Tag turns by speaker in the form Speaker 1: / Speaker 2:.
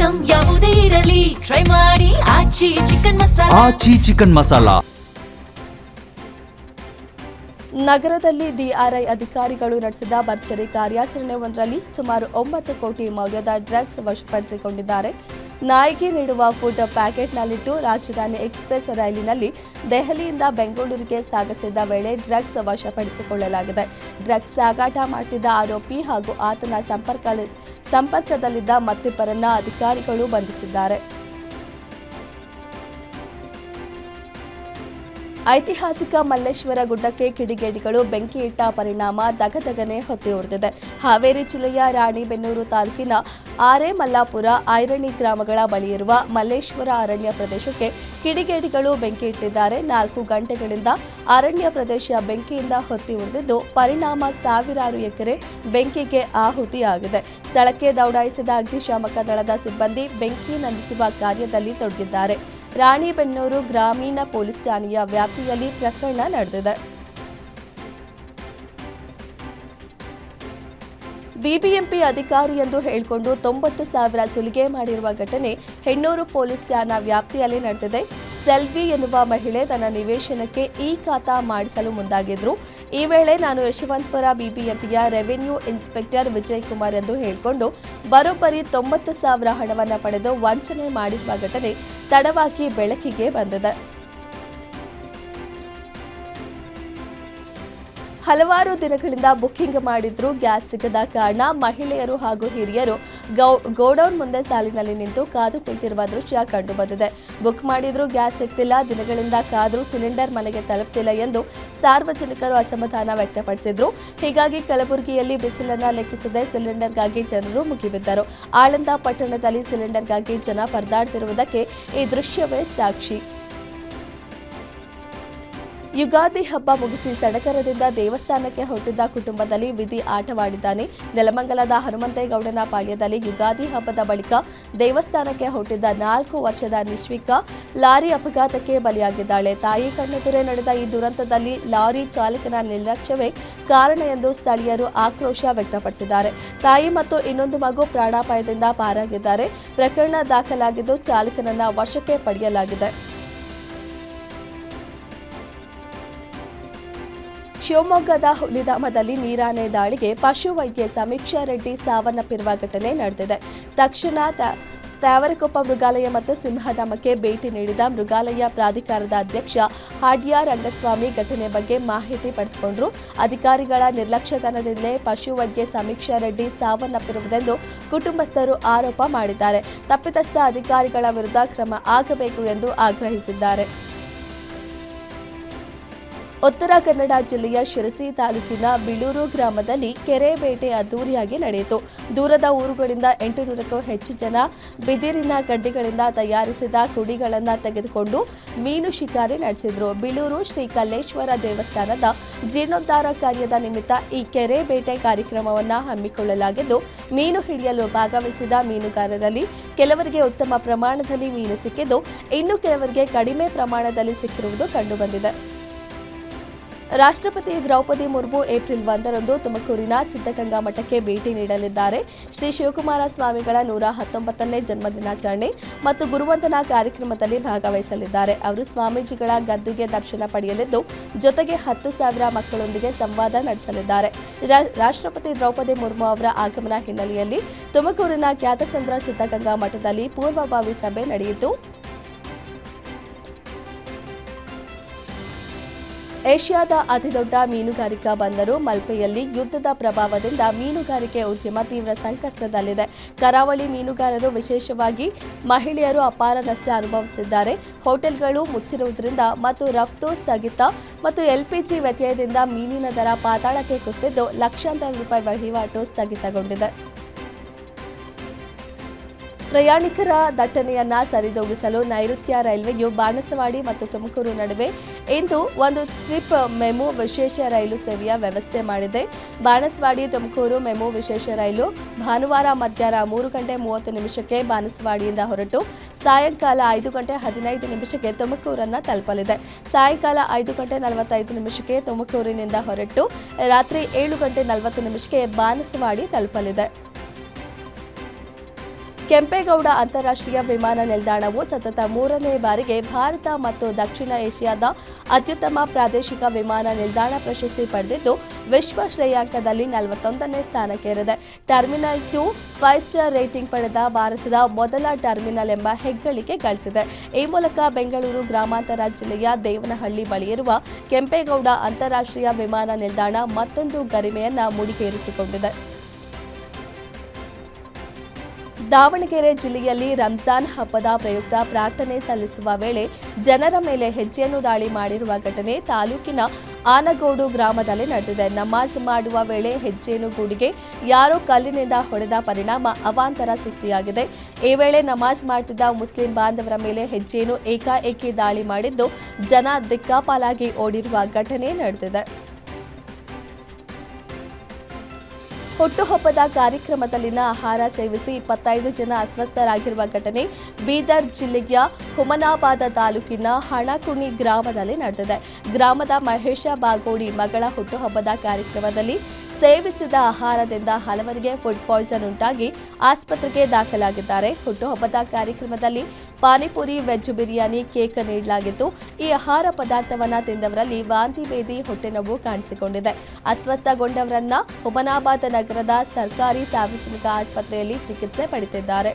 Speaker 1: Item ಯಾವುದೇ ಇರಲಿ try ಮಾಡಿ ಆಚಿ ಚಿಕನ್ ಮಸಾಲಾ.
Speaker 2: ನಗರದಲ್ಲಿ ಡಿಆರ್ಐ ಅಧಿಕಾರಿಗಳು ನಡೆಸಿದ ಭರ್ಜರಿ ಕಾರ್ಯಾಚರಣೆ ಒಂದರಲ್ಲಿ ಸುಮಾರು 9 ಕೋಟಿ ಮೌಲ್ಯದ ಡ್ರಗ್ಸ್ ವಶಪಡಿಸಿಕೊಂಡಿದ್ದಾರೆ. ನಾಯಿಗೆ ನೀಡುವ ಫುಡ್ ಪ್ಯಾಕೆಟ್ನಲ್ಲಿಟ್ಟು ರಾಜಧಾನಿ ಎಕ್ಸ್ಪ್ರೆಸ್ ರೈಲಿನಲ್ಲಿ ದೆಹಲಿಯಿಂದ ಬೆಂಗಳೂರಿಗೆ ಸಾಗಿಸುತ್ತಿದ್ದ ವೇಳೆ ಡ್ರಗ್ಸ್ ವಶಪಡಿಸಿಕೊಳ್ಳಲಾಗಿದೆ. ಡ್ರಗ್ಸ್ ಸಾಗಾಟ ಮಾಡುತ್ತಿದ್ದ ಆರೋಪಿ ಹಾಗೂ ಆತನ ಸಂಪರ್ಕದಲ್ಲಿದ್ದ ಮತ್ತಿಬ್ಬರನ್ನ ಅಧಿಕಾರಿಗಳು ಬಂಧಿಸಿದ್ದಾರೆ. ಐತಿಹಾಸಿಕ ಮಲ್ಲೇಶ್ವರ ಗುಡ್ಡಕ್ಕೆ ಕಿಡಿಗೇಡಿಗಳು ಬೆಂಕಿ ಇಟ್ಟ ಪರಿಣಾಮ ದಗದಗನೆ ಹೊತ್ತಿ ಉರಿದಿದೆ. ಹಾವೇರಿ ಜಿಲ್ಲೆಯ ರಾಣಿಬೆನ್ನೂರು ತಾಲೂಕಿನ ಆರೇಮಲ್ಲಾಪುರ, ಐರಣಿ ಗ್ರಾಮಗಳ ಬಳಿಯಿರುವ ಮಲ್ಲೇಶ್ವರ ಅರಣ್ಯ ಪ್ರದೇಶಕ್ಕೆ ಕಿಡಿಗೇಡಿಗಳು ಬೆಂಕಿ ಇಟ್ಟಿದ್ದಾರೆ. 4 ಗಂಟೆಗಳಿಂದ ಅರಣ್ಯ ಪ್ರದೇಶ ಬೆಂಕಿಯಿಂದ ಹೊತ್ತಿ ಉರಿದಿದ್ದು, ಪರಿಣಾಮ ಸಾವಿರಾರು ಎಕರೆ ಬೆಂಕಿಗೆ ಆಹುತಿಯಾಗಿದೆ. ಸ್ಥಳಕ್ಕೆ ದೌಡಾಯಿಸಿದ ಅಗ್ನಿಶಾಮಕ ದಳದ ಸಿಬ್ಬಂದಿ ಬೆಂಕಿ ನಂದಿಸುವ ಕಾರ್ಯದಲ್ಲಿ ತೊಡಗಿದ್ದಾರೆ. ರಾಣಿಬೆನ್ನೂರು ಗ್ರಾಮೀಣ ಪೊಲೀಸ್ ಠಾಣೆಯ ವ್ಯಾಪ್ತಿಯಲ್ಲಿ ಪ್ರಕರಣ ನಡೆದಿದೆ. ಬಿಬಿಎಂಪಿ ಅಧಿಕಾರಿ ಎಂದು ಹೇಳಿಕೊಂಡು 90,000 ಸುಲಿಗೆ ಮಾಡಿರುವ ಘಟನೆ ಹೆಣ್ಣೂರು ಪೊಲೀಸ್ ಠಾಣಾ ವ್ಯಾಪ್ತಿಯಲ್ಲಿ ನಡೆದಿದೆ. ಸೆಲ್ವಿ ಎನ್ನುವ ಮಹಿಳೆ ತನ್ನ ನಿವೇಶನಕ್ಕೆ ಈ ಖಾತಾ ಮಾಡಿಸಲು ಮುಂದಾಗಿದ್ರು. ಈ ವೇಳೆ ನಾನು ಯಶವಂತಪುರ ಬಿಬಿಎಂಪಿಯ ರೆವಿನ್ಯೂ ಇನ್ಸ್ಪೆಕ್ಟರ್ ವಿಜಯ್ ಕುಮಾರ್ ಎಂದು ಹೇಳಿಕೊಂಡು ಬರೋಬ್ಬರಿ 90,000 ಹಣವನ್ನು ಪಡೆದು ವಂಚನೆ ಮಾಡಿರುವ ಘಟನೆ ತಡವಾಗಿ ಬೆಳಕಿಗೆ ಬಂದಿದೆ. ಹಲವಾರು ದಿನಗಳಿಂದ ಬುಕ್ಕಿಂಗ್ ಮಾಡಿದ್ರೂ ಗ್ಯಾಸ್ ಸಿಗದ ಕಾರಣ ಮಹಿಳೆಯರು ಹಾಗೂ ಹಿರಿಯರು ಗೋಡೌನ್ ಮುಂದೆ ಸಾಲಿನಲ್ಲಿ ನಿಂತು ಕಾದು ಕುಳಿತಿರುವ ದೃಶ್ಯ ಕಂಡುಬಂದಿದೆ. ಬುಕ್ ಮಾಡಿದ್ರೂ ಗ್ಯಾಸ್ ಸಿಗ್ತಿಲ್ಲ, ದಿನಗಳಿಂದ ಕಾದ್ರೂ ಸಿಲಿಂಡರ್ ಮನೆಗೆ ತಲುಪ್ತಿಲ್ಲ ಎಂದು ಸಾರ್ವಜನಿಕರು ಅಸಮಾಧಾನ ವ್ಯಕ್ತಪಡಿಸಿದ್ರು. ಹೀಗಾಗಿ ಕಲಬುರಗಿಯಲ್ಲಿ ಬಿಸಿಲನ್ನ ಲೆಕ್ಕಿಸದೆ ಸಿಲಿಂಡರ್ಗಾಗಿ ಜನರು ಮುಗಿಬಿದ್ದರು. ಆಳಂದ ಪಟ್ಟಣದಲ್ಲಿ ಸಿಲಿಂಡರ್ಗಾಗಿ ಜನ ಪರದಾಡ್ತಿರುವುದಕ್ಕೆ ಈ ದೃಶ್ಯವೇ ಸಾಕ್ಷಿ. ಯುಗಾದಿ ಹಬ್ಬ ಮುಗಿಸಿ ಸಡಗರದಿಂದ ದೇವಸ್ಥಾನಕ್ಕೆ ಹೊರಟಿದ್ದ ಕುಟುಂಬದಲ್ಲಿ ವಿಧಿ ಆಟವಾಡಿದ್ದಾನೆ. ನೆಲಮಂಗಲದ ಹನುಮಂತೇಗೌಡನ ಪಾಳ್ಯದಲ್ಲಿ ಯುಗಾದಿ ಹಬ್ಬದ ಬಳಿಕ ದೇವಸ್ಥಾನಕ್ಕೆ ಹೊರಟಿದ್ದ 4 ವರ್ಷದ ನಿಶ್ವಿಕಾ ಲಾರಿ ಅಪಘಾತಕ್ಕೆ ಬಲಿಯಾಗಿದ್ದಾಳೆ. ತಾಯಿ ಕಣ್ಣೆದುರೇ ನಡೆದ ಈ ದುರಂತದಲ್ಲಿ ಲಾರಿ ಚಾಲಕನ ನಿರ್ಲಕ್ಷ್ಯವೇ ಕಾರಣ ಎಂದು ಸ್ಥಳೀಯರು ಆಕ್ರೋಶ ವ್ಯಕ್ತಪಡಿಸಿದ್ದಾರೆ. ತಾಯಿ ಮತ್ತು ಇನ್ನೊಂದು ಮಗು ಪ್ರಾಣಾಪಾಯದಿಂದ ಪಾರಾಗಿದ್ದಾರೆ. ಪ್ರಕರಣ ದಾಖಲಾಗಿದ್ದು ಚಾಲಕನನ್ನ ವಶಕ್ಕೆ ಪಡೆಯಲಾಗಿದೆ. ಶಿವಮೊಗ್ಗದ ಹುಲಿಧಾಮದಲ್ಲಿ ನೀರಾನೆ ದಾಳಿಗೆ ಪಶುವೈದ್ಯೆ ಸಮೀಕ್ಷಾ ರೆಡ್ಡಿ ಸಾವನ್ನಪ್ಪಿರುವ ಘಟನೆ ನಡೆದಿದೆ. ತಕ್ಷಣ ತ್ಯಾವರಕೊಪ್ಪ ಮೃಗಾಲಯ ಮತ್ತು ಸಿಂಹಧಾಮಕ್ಕೆ ಭೇಟಿ ನೀಡಿದ ಮೃಗಾಲಯ ಪ್ರಾಧಿಕಾರದ ಅಧ್ಯಕ್ಷ ಹಾಡ್ಯ ರಂಗಸ್ವಾಮಿ ಘಟನೆ ಬಗ್ಗೆ ಮಾಹಿತಿ ಪಡೆದುಕೊಂಡರು. ಅಧಿಕಾರಿಗಳ ನಿರ್ಲಕ್ಷ್ಯತನದಿಂದಲೇ ಪಶುವೈದ್ಯೆ ಸಮೀಕ್ಷಾ ರೆಡ್ಡಿ ಸಾವನ್ನಪ್ಪಿರುವುದೆಂದು ಕುಟುಂಬಸ್ಥರು ಆರೋಪ ಮಾಡಿದ್ದಾರೆ. ತಪ್ಪಿತಸ್ಥ ಅಧಿಕಾರಿಗಳ ವಿರುದ್ಧ ಕ್ರಮ ಆಗಬೇಕು ಎಂದು ಆಗ್ರಹಿಸಿದ್ದಾರೆ. ಉತ್ತರ ಕನ್ನಡ ಜಿಲ್ಲೆಯ ಶಿರಸಿ ತಾಲೂಕಿನ ಬಿಳೂರು ಗ್ರಾಮದಲ್ಲಿ ಕೆರೆ ಬೇಟೆ ಅದ್ದೂರಿಯಾಗಿ ನಡೆಯಿತು. ದೂರದ ಊರುಗಳಿಂದ 800ಕ್ಕೂ ಹೆಚ್ಚು ಜನ ಬಿದಿರಿನ ಗಡ್ಡೆಗಳಿಂದ ತಯಾರಿಸಿದ ಕುಡಿಗಳನ್ನು ತೆಗೆದುಕೊಂಡು ಮೀನು ಶಿಕಾರಿ ನಡೆಸಿದ್ರು. ಬಿಳೂರು ಶ್ರೀ ಕಲ್ಲೇಶ್ವರ ದೇವಸ್ಥಾನದ ಜೀರ್ಣೋದ್ಧಾರ ಕಾರ್ಯದ ನಿಮಿತ್ತ ಈ ಕೆರೆ ಬೇಟೆ ಕಾರ್ಯಕ್ರಮವನ್ನು ಹಮ್ಮಿಕೊಳ್ಳಲಾಗಿದ್ದು, ಮೀನು ಹಿಡಿಯಲು ಭಾಗವಹಿಸಿದ ಮೀನುಗಾರರಲ್ಲಿ ಕೆಲವರಿಗೆ ಉತ್ತಮ ಪ್ರಮಾಣದಲ್ಲಿ ಮೀನು ಸಿಕ್ಕಿದ್ದು, ಇನ್ನು ಕೆಲವರಿಗೆ ಕಡಿಮೆ ಪ್ರಮಾಣದಲ್ಲಿ ಸಿಕ್ಕಿರುವುದು ಕಂಡುಬಂದಿದೆ. ರಾಷ್ಟ್ರಪತಿ ದ್ರೌಪದಿ ಮುರ್ಮು ಏಪ್ರಿಲ್ 1ರಂದು ತುಮಕೂರಿನ ಸಿದ್ಧಗಂಗಾ ಮಠಕ್ಕೆ ಭೇಟಿ ನೀಡಲಿದ್ದಾರೆ. ಶ್ರೀ ಶಿವಕುಮಾರ ಸ್ವಾಮಿಗಳ 119ನೇ ಜನ್ಮದಿನಾಚರಣೆ ಮತ್ತು ಗುರುವಂದನಾ ಕಾರ್ಯಕ್ರಮದಲ್ಲಿ ಭಾಗವಹಿಸಲಿದ್ದಾರೆ. ಅವರು ಸ್ವಾಮೀಜಿಗಳ ಗದ್ದುಗೆ ದರ್ಶನ ಪಡೆಯಲಿದ್ದು, ಜೊತೆಗೆ 10,000 ಮಕ್ಕಳೊಂದಿಗೆ ಸಂವಾದ ನಡೆಸಲಿದ್ದಾರೆ. ರಾಷ್ಟ್ರಪತಿ ದ್ರೌಪದಿ ಮುರ್ಮು ಅವರ ಆಗಮನ ಹಿನ್ನೆಲೆಯಲ್ಲಿ ತುಮಕೂರಿನ ಖ್ಯಾತಸಂದ್ರ ಸಿದ್ಧಗಂಗಾ ಮಠದಲ್ಲಿ ಪೂರ್ವಭಾವಿ ಸಭೆ ನಡೆಯಿತು. ಏಷ್ಯಾದ ಅತಿದೊಡ್ಡ ಮೀನುಗಾರಿಕಾ ಬಂದರು ಮಲ್ಪೆಯಲ್ಲಿ ಯುದ್ಧದ ಪ್ರಭಾವದಿಂದ ಮೀನುಗಾರಿಕೆ ಉದ್ಯಮ ತೀವ್ರ ಸಂಕಷ್ಟದಲ್ಲಿದೆ. ಕರಾವಳಿ ಮೀನುಗಾರರು, ವಿಶೇಷವಾಗಿ ಮಹಿಳೆಯರು ಅಪಾರ ನಷ್ಟ ಅನುಭವಿಸುತ್ತಿದ್ದಾರೆ. ಹೋಟೆಲ್ಗಳು ಮುಚ್ಚಿರುವುದರಿಂದ ಮತ್ತು ರಫ್ತು ಸ್ಥಗಿತ ಮತ್ತು ಎಲ್ಪಿಜಿ ವ್ಯತ್ಯಯದಿಂದ ಮೀನಿನ ದರ ಪಾತಾಳಕ್ಕೆ ಕುಸಿದಿದ್ದು, ಲಕ್ಷಾಂತರ ರೂಪಾಯಿ ವಹಿವಾಟು ಸ್ಥಗಿತಗೊಂಡಿದೆ. ಪ್ರಯಾಣಿಕರ ದಟ್ಟಣೆಯನ್ನ ಸರಿದೂಗಿಸಲು ನೈಋತ್ಯ ರೈಲ್ವೆಯು ಬಾಣಸವಾಡಿ ಮತ್ತು ತುಮಕೂರು ನಡುವೆ ಇಂದು ಒಂದು ಟ್ರಿಪ್ ಮೆಮು ವಿಶೇಷ ರೈಲು ಸೇವೆಯ ವ್ಯವಸ್ಥೆ ಮಾಡಿದೆ. ಬಾಣಸವಾಡಿ ತುಮಕೂರು ಮೆಮು ವಿಶೇಷ ರೈಲು ಭಾನುವಾರ ಮಧ್ಯಾಹ್ನ 3:30 ಬಾಣಸವಾಡಿಯಿಂದ ಹೊರಟು ಸಾಯಂಕಾಲ 5:15 ತುಮಕೂರನ್ನು ತಲುಪಲಿದೆ. ಸಾಯಂಕಾಲ 5:45 ತುಮಕೂರಿನಿಂದ ಹೊರಟು ರಾತ್ರಿ 7:40 ಬಾಣಸವಾಡಿ ತಲುಪಲಿದೆ. ಕೆಂಪೇಗೌಡ ಅಂತಾರಾಷ್ಟ್ರೀಯ ವಿಮಾನ ನಿಲ್ದಾಣವು ಸತತ 3ನೇ ಬಾರಿಗೆ ಭಾರತ ಮತ್ತು ದಕ್ಷಿಣ ಏಷ್ಯಾದ ಅತ್ಯುತ್ತಮ ಪ್ರಾದೇಶಿಕ ವಿಮಾನ ನಿಲ್ದಾಣ ಪ್ರಶಸ್ತಿ ಪಡೆದಿದ್ದು ವಿಶ್ವ ಶ್ರೇಯಾಂಕದಲ್ಲಿ 41ನೇ ಸ್ಥಾನಕ್ಕೇರಿದೆ. ಟರ್ಮಿನಲ್ 2 5 ಸ್ಟಾರ್ ರೇಟಿಂಗ್ ಪಡೆದ ಭಾರತದ ಮೊದಲ ಟರ್ಮಿನಲ್ ಎಂಬ ಹೆಗ್ಗಳಿಕೆ ಗಳಿಸಿದೆ. ಈ ಮೂಲಕ ಬೆಂಗಳೂರು ಗ್ರಾಮಾಂತರ ಜಿಲ್ಲೆಯ ದೇವನಹಳ್ಳಿ ಬಳಿಯಿರುವ ಕೆಂಪೇಗೌಡ ಅಂತಾರಾಷ್ಟ್ರೀಯ ವಿಮಾನ ನಿಲ್ದಾಣ ಮತ್ತೊಂದು ಗರಿಮೆಯನ್ನ ಮುಡಿಗೇರಿಸಿಕೊಂಡಿದೆ. ದಾವಣಗೆರೆ ಜಿಲ್ಲೆಯಲ್ಲಿ ರಂಜಾನ್ ಹಬ್ಬದ ಪ್ರಯುಕ್ತ ಪ್ರಾರ್ಥನೆ ಸಲ್ಲಿಸುವ ವೇಳೆ ಜನರ ಮೇಲೆ ಹೆಜ್ಜೆಯನ್ನು ದಾಳಿ ಮಾಡಿರುವ ಘಟನೆ ತಾಲೂಕಿನ ಆನಗೋಡು ಗ್ರಾಮದಲ್ಲಿ ನಡೆದಿದೆ. ನಮಾಜ್ ಮಾಡುವ ವೇಳೆ ಹೆಜ್ಜೆಯನ್ನು ಗೂಡಿಗೆ ಯಾರೋ ಕಲ್ಲಿನಿಂದ ಹೊಡೆದ ಪರಿಣಾಮ ಅವಾಂತರ ಸೃಷ್ಟಿಯಾಗಿದೆ. ಈ ವೇಳೆ ನಮಾಜ್ ಮಾಡುತ್ತಿದ್ದ ಮುಸ್ಲಿಂ ಬಾಂಧವರ ಮೇಲೆ ಹೆಜ್ಜೆಯನ್ನು ಏಕಾಏಕಿ ದಾಳಿ ಮಾಡಿದ್ದು ಜನ ದಿಕ್ಕಾಪಾಲಾಗಿ ಓಡಿರುವ ಘಟನೆ ನಡೆದಿದೆ. ಹುಟ್ಟುಹಬ್ಬದ ಕಾರ್ಯಕ್ರಮದಲ್ಲಿನ ಆಹಾರ ಸೇವಿಸಿ 25 ಜನ ಅಸ್ವಸ್ಥರಾಗಿರುವ ಘಟನೆ ಬೀದರ್ ಜಿಲ್ಲೆಯ ಹುಮನಾಬಾದ ತಾಲೂಕಿನ ಹಣಕುಣಿ ಗ್ರಾಮದಲ್ಲಿ ನಡೆದಿದೆ. ಗ್ರಾಮದ ಮಹೇಶ ಬಾಗೋಡಿ ಮಗಳ ಹುಟ್ಟುಹಬ್ಬದ ಕಾರ್ಯಕ್ರಮದಲ್ಲಿ ಸೇವಿಸಿದ ಆಹಾರದಿಂದ ಹಲವರಿಗೆ ಫುಡ್ ಪಾಯ್ಸನ್ ಉಂಟಾಗಿ ಆಸ್ಪತ್ರೆಗೆ ದಾಖಲಾಗಿದ್ದಾರೆ. ಹುಟ್ಟುಹಬ್ಬದ ಕಾರ್ಯಕ್ರಮದಲ್ಲಿ ಪಾನಿಪುರಿ, ವೆಜ್ ಬಿರಿಯಾನಿ, ಕೇಕ್ ನೀಡಲಾಗಿತ್ತು. ಈ ಆಹಾರ ಪದಾರ್ಥವನ್ನು ತಿಂದವರಲ್ಲಿ ವಾಂತಿ ಭೇದಿ, ಹೊಟ್ಟೆನೋವು ಕಾಣಿಸಿಕೊಂಡಿದೆ. ಅಸ್ವಸ್ಥಗೊಂಡವರನ್ನ ಹುಮನಾಬಾದ್ ನಗರದ ಸರ್ಕಾರಿ ಸಾರ್ವಜನಿಕ ಆಸ್ಪತ್ರೆಯಲ್ಲಿ ಚಿಕಿತ್ಸೆ ಪಡೆದಿದ್ದಾರೆ.